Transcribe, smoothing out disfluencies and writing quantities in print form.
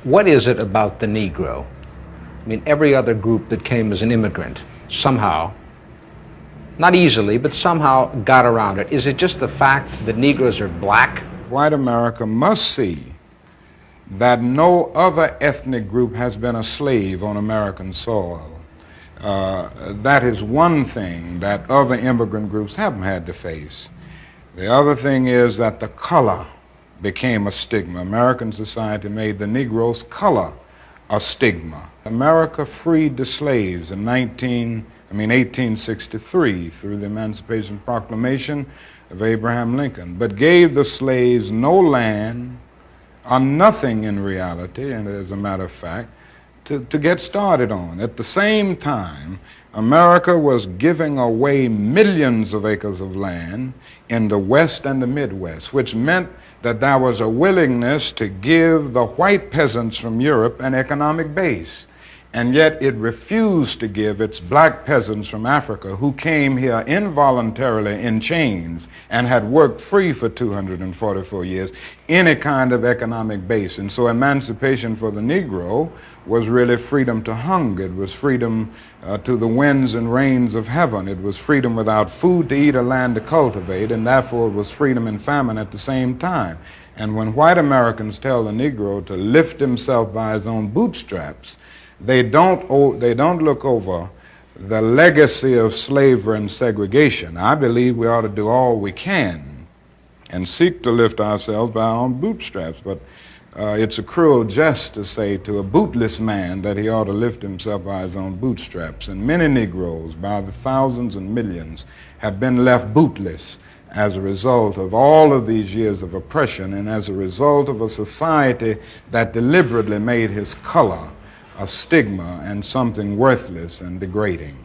What is it about the Negro? I mean, every other group that came as an immigrant somehow, not easily, but somehow got around it. Is it just the fact that Negroes are black? White America must see that no other ethnic group has been a slave on American soil. That is one thing that other immigrant groups haven't had to face. The other thing is that the color became a stigma. American society made the Negro's color a stigma. America freed the slaves in 1863 through the Emancipation Proclamation of Abraham Lincoln, but gave the slaves no land or nothing in reality, and as a matter of fact, to get started on. At the same time, America was giving away millions of acres of land in the West and the Midwest, which meant that there was a willingness to give the white peasants from Europe an economic base. And yet it refused to give its black peasants from Africa, who came here involuntarily in chains and had worked free for 244 years, any kind of economic base. And so emancipation for the Negro was really freedom to hunger. It was freedom to the winds and rains of heaven. It was freedom without food to eat or land to cultivate, and therefore it was freedom and famine at the same time. And when white Americans tell the Negro to lift himself by his own bootstraps, they don't look over the legacy of slavery and segregation. I believe we ought to do all we can and seek to lift ourselves by our own bootstraps, but it's a cruel jest to say to a bootless man that he ought to lift himself by his own bootstraps. And many Negroes, by the thousands and millions, have been left bootless as a result of all of these years of oppression and as a result of a society that deliberately made his color a stigma and something worthless and degrading.